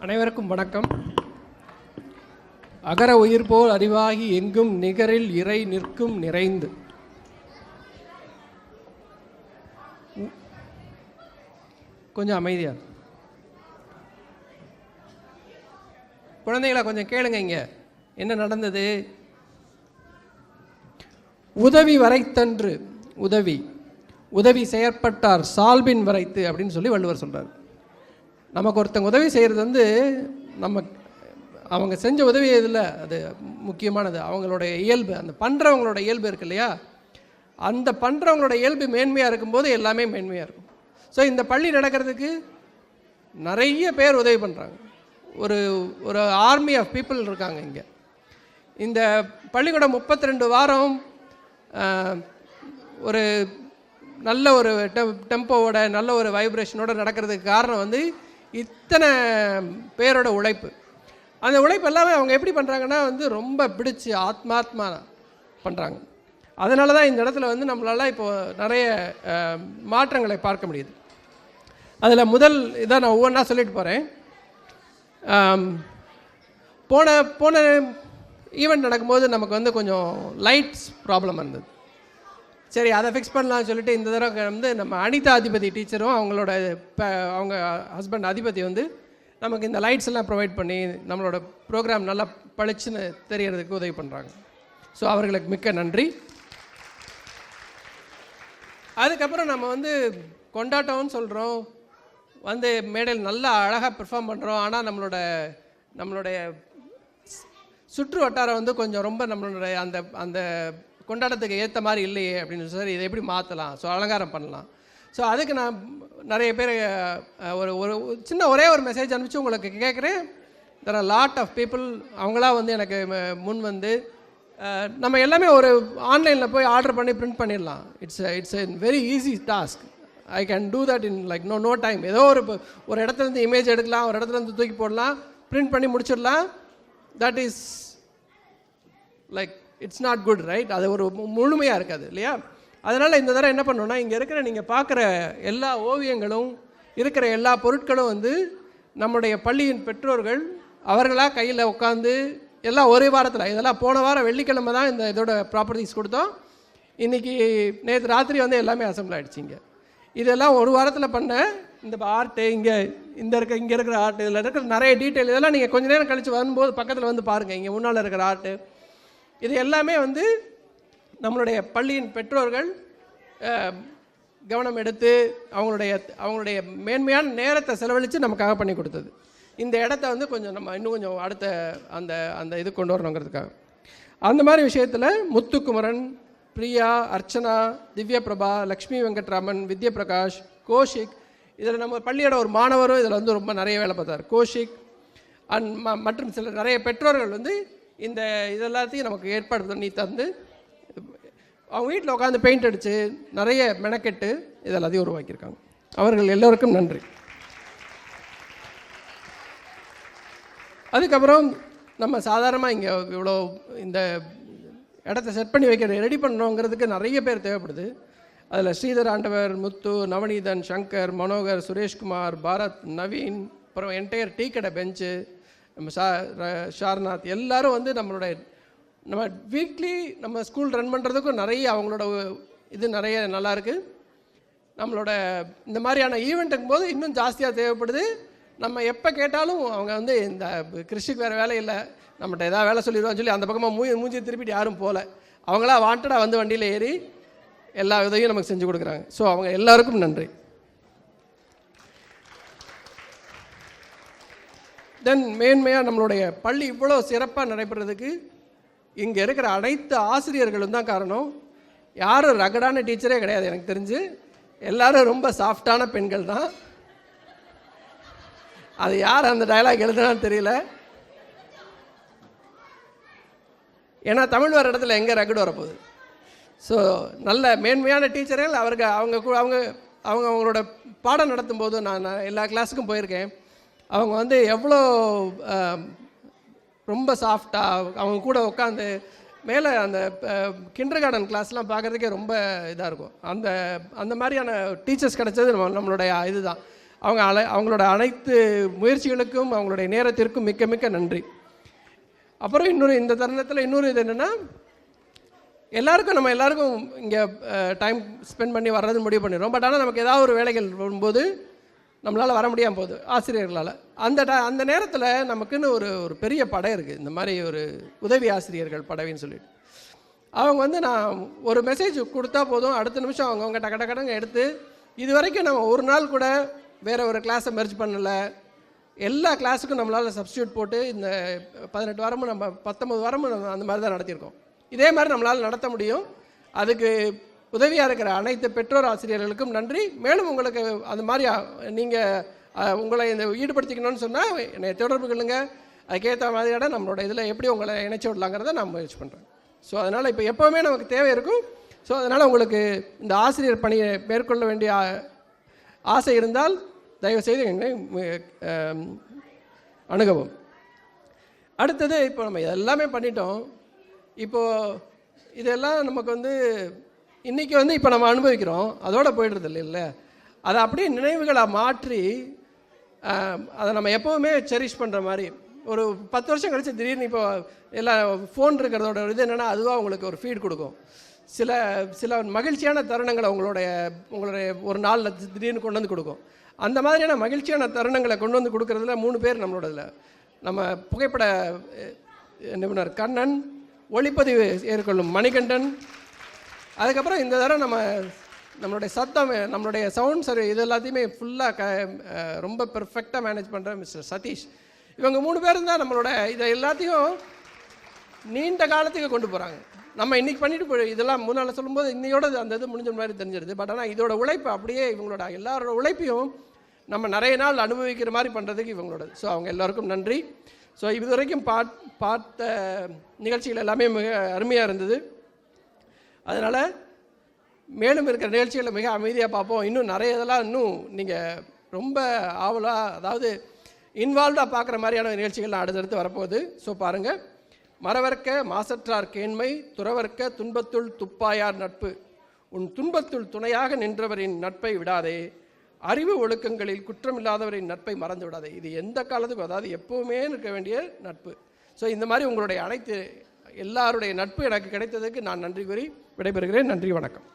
அனைவருக்கும் வணக்கம். அகர உயிர் போல் அறிவாகி எங்கும் நிகரில் இறை நிற்கும் நிறைந்து. கொஞ்சம் அமைதியா குழந்தைகளை கொஞ்சம் கேளுங்க. இங்க என்ன நடந்தது? உதவி வரைத்தன்று உதவி செயற்பட்டார் சால்பின் வரைத்து அப்படின்னு சொல்லி வள்ளுவர் சொல்றார். நமக்கு ஒருத்தங்க உதவி செய்கிறது அவங்க செஞ்ச உதவி இதில் அது முக்கியமானது. அவங்களுடைய இயல்பு, அந்த பண்ணுறவங்களோட இயல்பு இருக்கு இல்லையா, அந்த பண்ணுறவங்களோட இயல்பு மேன்மையாக இருக்கும்போது எல்லாமே மேன்மையாக இருக்கும். ஸோ இந்த பள்ளி நடக்கிறதுக்கு நிறைய பேர் உதவி பண்ணுறாங்க. ஒரு ஆர்மி ஆஃப் பீப்புள் இருக்காங்க இங்கே. இந்த பள்ளிக்கூடம் 32 வாரம் ஒரு நல்ல ஒரு டெம்போவோட நல்ல ஒரு வைப்ரேஷனோட நடக்கிறதுக்கு காரணம் இத்தனை பேரோட உழைப்பு. அந்த உழைப்பு எல்லாமே அவங்க எப்படி பண்ணுறாங்கன்னா ரொம்ப பிடிச்சி ஆத்மாத்மா பண்ணுறாங்க. அதனால தான் இந்த இடத்துல நம்மளால் இப்போது நிறைய மாற்றங்களை பார்க்க முடியுது. அதில் முதல் இதை நான் ஒவ்வொன்றா சொல்லிட்டு போகிறேன். போன ஈவெண்ட் நடக்கும்போது நமக்கு கொஞ்சம் லைட்ஸ் ப்ராப்ளம் இருந்தது. சரி, அதை ஃபிக்ஸ் பண்ணலாம்னு சொல்லிட்டு இந்த தடவை நம்ம அனிதா அதிபதி டீச்சரும் அவங்க ஹஸ்பண்ட் அதிபதி நமக்கு இந்த லைட்ஸ் எல்லாம் ப்ரொவைட் பண்ணி நம்மளோட ப்ரோக்ராம் நல்லா பளிச்சுன்னு தெரியறதுக்கு உதவி பண்ணுறாங்க. ஸோ அவர்களுக்கு மிக்க நன்றி. அதுக்கப்புறம் நம்ம கொண்டாட்டம்னு சொல்கிறோம், மேடையில் நல்லா அழகாக பெர்ஃபார்ம் பண்ணுறோம். ஆனால் நம்மளுடைய சுற்று வட்டாரம் கொஞ்சம் ரொம்ப நம்மளுடைய அந்த கொண்டாட்டத்துக்கு ஏற்ற மாதிரி இல்லையே அப்படின்னு சொல்லி இதை எப்படி மாற்றலாம், ஸோ அலங்காரம் பண்ணலாம். ஸோ அதுக்கு நான் நிறைய பேர் ஒரு சின்ன ஒரே ஒரு மெசேஜ் அனுப்பிச்சு உங்களுக்கு கேட்குறேன். There are lot of people அவங்களா எனக்கு முன் நம்ம எல்லாமே ஒரு ஆன்லைனில் போய் ஆர்டர் பண்ணி பிரிண்ட் பண்ணிடலாம். It's a very easy task. I can do that in like no time. ஏதோ ஒரு இடத்துலேருந்து இமேஜ் எடுக்கலாம், ஒரு இடத்துலேருந்து தூக்கி போடலாம், பிரிண்ட் பண்ணி முடிச்சிடலாம். That is like it's not good, right? அது ஒரு முழுமையாக இருக்காது இல்லையா? அதனால் இந்த தடவை என்ன பண்ணணும்னா, இங்கே இருக்கிற நீங்கள் பார்க்குற எல்லா ஓவியங்களும் இருக்கிற எல்லா பொருட்களும் நம்முடைய பள்ளியின் பெற்றோர்கள் அவர்களாக கையில் உட்காந்து எல்லாம் ஒரே வாரத்தில், இதெல்லாம் போன வாரம் வெள்ளிக்கிழமை தான் இதோட ப்ராப்பர்ட்டிஸ் கொடுத்தோம். இன்றைக்கி நேற்று ராத்திரி எல்லாமே அசம்பிள் ஆகிடுச்சிங்க. இதெல்லாம் ஒரு வாரத்தில் பண்ண இந்த ஆர்ட்டு, இங்கே இருக்கிற ஆர்ட்டு, இதில் இருக்கிற நிறைய டீட்டெயில், இதெல்லாம் நீங்கள் கொஞ்சம் நேரம் கழித்து வரும்போது பக்கத்தில் பாருங்கள். இங்கே முன்னால் இருக்கிற ஆர்ட்டு, இது எல்லாமே நம்மளுடைய பள்ளியின் பெற்றோர்கள் கவனம் எடுத்து அவங்களுடைய மேன்மையான நேரத்தை செலவழித்து நமக்காக பண்ணி கொடுத்தது. இந்த இடத்த கொஞ்சம் நம்ம இன்னும் கொஞ்சம் அடுத்த அந்த இது கொண்டு வரணுங்கிறதுக்காக. அந்த மாதிரி விஷயத்தில் முத்துக்குமரன், பிரியா, அர்ச்சனா, திவ்யா பிரபா, லக்ஷ்மி வெங்கட்ராமன், வித்யபிரகாஷ், கோஷிக், இதில் நம்ம பள்ளியோட ஒரு மாணவரும் இதில் ரொம்ப நிறைய வேலை பார்த்தார். கோஷிக் மற்றும் சில நிறைய பெற்றோர்கள் இந்த இதெல்லாத்தையும் நமக்கு ஏற்பாடு பண்ணி தந்து அவங்க வீட்டில் உட்காந்து பெயிண்ட் அடித்து நிறைய மெனக்கெட்டு இதெல்லாத்தையும் உருவாக்கியிருக்காங்க. அவர்கள் எல்லோருக்கும் நன்றி. அதுக்கப்புறம் நம்ம சாதாரணமாக இங்கே இவ்வளோ இந்த இடத்த செட் பண்ணி வைக்கிற ரெடி பண்ணணுங்கிறதுக்கு நிறைய பேர் தேவைப்படுது. அதில் ஸ்ரீதர் ஆண்டவர், முத்து, நவநீதன், சங்கர், மனோகர், சுரேஷ்குமார், பாரத், நவீன், அப்புறம் என்டையர் டீ கடை பெஞ்சு, நம்ம ஷார்நாத் எல்லோரும் நம்ம வீக்லி நம்ம ஸ்கூல் ரன் பண்ணுறதுக்கும் நிறைய அவங்களோட இது நிறைய நல்லாயிருக்கு. நம்மளோட இந்த மாதிரியான ஈவெண்ட்டுக்கும் போது இன்னும் ஜாஸ்தியாக தேவைப்படுது. நம்ம எப்போ கேட்டாலும் அவங்க இந்த கிறிஸ்டிக்கு வேறு வேலை இல்லை, நம்மகிட்ட எதாவது வேலை சொல்லிடுவான்னு சொல்லி அந்த பக்கமாக மூஞ்சி திருப்பிட்டு யாரும் போகல. அவங்களா வாண்டடாக வண்டியில் ஏறி எல்லா உதவியும் நமக்கு செஞ்சு கொடுக்குறாங்க. ஸோ அவங்க எல்லாருக்கும் நன்றி. தென் மேன்மையாக நம்மளுடைய பள்ளி இவ்வளோ சிறப்பாக நடைபெறதுக்கு இங்கே இருக்கிற அனைத்து ஆசிரியர்களும் தான் காரணம். யாரும் ரகடான டீச்சரே கிடையாது எனக்கு தெரிஞ்சு. எல்லோரும் ரொம்ப சாஃப்டான பெண்கள் தான். அது யார் அந்த டயலாக் எழுதுனான்னு தெரியல. ஏன்னா தமிழ் வர இடத்துல எங்கே ரகடு வரப்போகுது. ஸோ நல்ல மேன்மையான டீச்சர்கள் அவங்களோட பாடம் நடத்தும் போது நான் எல்லா கிளாஸுக்கும் போயிருக்கேன். அவங்க எவ்வளோ ரொம்ப சாஃப்டாக அவங்க கூட உட்காந்து மேலே அந்த கிண்டர் கார்டன் கிளாஸ்லாம் பார்க்குறதுக்கே ரொம்ப இதாக இருக்கும். அந்த மாதிரியான டீச்சர்ஸ் கிடச்சது நம்மளுடைய இதுதான். அவங்களோட அனைத்து முயற்சிகளுக்கும் அவங்களுடைய நேரத்திற்கும் மிக்க மிக்க நன்றி. அப்புறம் இந்த தருணத்தில் இன்னொரு இது என்னென்னா, நம்ம எல்லாருக்கும் இங்கே டைம் ஸ்பெண்ட் பண்ணி வர்றது முடிவு பண்ணிடுறோம். பட் ஆனால் நமக்கு ஏதாவது ஒரு வேலைகள் வரும்போது நம்மளால் வர முடியாமல் போகுது ஆசிரியர்களால். அந்த நேரத்தில் நமக்குன்னு ஒரு பெரிய படை இருக்குது, இந்த மாதிரி ஒரு உதவி ஆசிரியர்கள் படவின்னு சொல்லிட்டு. அவங்க நான் ஒரு மெசேஜ் கொடுத்தா போதும், அடுத்த நிமிஷம் அவங்க டக்கடங்க எடுத்து, இது வரைக்கும் நம்ம ஒரு நாள் கூட வேறு ஒரு கிளாஸை மெர்ஜ் பண்ணலை, எல்லா கிளாஸுக்கும் நம்மளால் சப்ஸ்டியூட் போட்டு இந்த 18 வாரமும் நம்ம 19 வாரமும் நம்ம அந்த மாதிரி தான் நடத்தியிருக்கோம். இதே மாதிரி நம்மளால் நடத்த முடியும். அதுக்கு உதவியாக இருக்கிற அனைத்து பெற்றோர் ஆசிரியர்களுக்கும் நன்றி. மேலும் உங்களுக்கு அது மாதிரி நீங்கள் உங்களை இந்த ஈடுபடுத்திக்கணும்னு சொன்னால் என்னை தொடர்பு கொள்ளுங்க. அதுக்கேற்ற மாதிரியான நம்மளோட இதில் எப்படி உங்களை இணைச்சி விடலாங்கிறத நான் முயற்சி பண்ணுறேன். ஸோ அதனால் இப்போ எப்போவுமே நமக்கு தேவை இருக்கும். ஸோ அதனால் உங்களுக்கு இந்த ஆசிரியர் பணியை மேற்கொள்ள வேண்டிய ஆசை இருந்தால் தயவுசெய்து எங்களை அணுகவும். அடுத்தது, இப்போ நம்ம எல்லாமே பண்ணிட்டோம். இப்போது இதெல்லாம் நமக்கு இன்றைக்கி இப்போ நம்ம அனுபவிக்கிறோம், அதோடு போய்டுறது இல்லை. அதை அப்படியே நினைவுகளை மாற்றி அதை நம்ம எப்போவுமே செரிஷ் பண்ணுற மாதிரி ஒரு 10 வருஷம் கழித்து திடீர்னு இப்போ எல்லா ஃபோன் இருக்கிறதோட இது என்னென்னா, அதுவாக உங்களுக்கு ஒரு ஃபீட் கொடுக்கும். சில மகிழ்ச்சியான தருணங்களை உங்களுடைய ஒரு நாளில் திடீர்னு கொண்டு வந்து கொடுக்கும். அந்த மாதிரியான மகிழ்ச்சியான தருணங்களை கொண்டு வந்து கொடுக்குறதுல 3 பேர் நம்மளோடதில். நம்ம புகைப்பட நிபுணர் கண்ணன், ஒளிப்பதிவு ஏற்கொள்ளும் மணிகண்டன், அதுக்கப்புறம் இந்த தடவை நம்மளுடைய சத்தம், நம்மளுடைய சவுண்ட் சர்வே இது எல்லாத்தையுமே ஃபுல்லாக ரொம்ப பெர்ஃபெக்டாக மேனேஜ் பண்ணுற மிஸ்டர் சதீஷ். இவங்க 3 பேரும் தான் நம்மளோட இதை எல்லாத்தையும் நீண்ட காலத்துக்கு கொண்டு போகிறாங்க. நம்ம இன்றைக்கி பண்ணிட்டு இதெல்லாம் முன்னால் சொல்லும்போது இன்னையோட அந்த இது முடிஞ்ச மாதிரி தெரிஞ்சிருது. பட் ஆனால் இதோட உழைப்பு அப்படியே இவங்களோட எல்லாரோட உழைப்பையும் நம்ம நிறைய நாள் அனுபவிக்கிற மாதிரி பண்ணுறதுக்கு இவங்களோட. ஸோ அவங்க எல்லாருக்கும் நன்றி. ஸோ இது வரைக்கும் பார்த்த நிகழ்ச்சிகள் எல்லாமே மிக அருமையாக இருந்தது. அதனால் மேலும் இருக்கிற நிகழ்ச்சிகளை மிக அமைதியாக பார்ப்போம். இன்னும் நிறைய இதெல்லாம் இன்னும் நீங்கள் ரொம்ப ஆவலாக, அதாவது இன்வால்வ்டாக பார்க்குற மாதிரியான நிகழ்ச்சிகள்லாம் அடுத்தடுத்து வரப்போகுது. ஸோ பாருங்கள். மறவர்க்க மாசற்றார் கேண்மை, துறவர்க்க துன்பத்துள் துப்பாயார் நட்பு, உன் துன்பத்துள் துணையாக நின்றவரின் நட்பை விடாதே, அறிவு ஒழுக்கங்களில் குற்றமில்லாதவரின் நட்பை மறந்து விடாதே. இது எந்த காலத்துக்கும், அதாவது எப்போவுமே இருக்க வேண்டிய நட்பு. ஸோ இந்த மாதிரி உங்களுடைய எல்லாருடைய நட்பு எனக்கு கிடைத்ததுக்கு நான் நன்றி கூறி விடைபெறுகிறேன். நன்றி, வணக்கம்.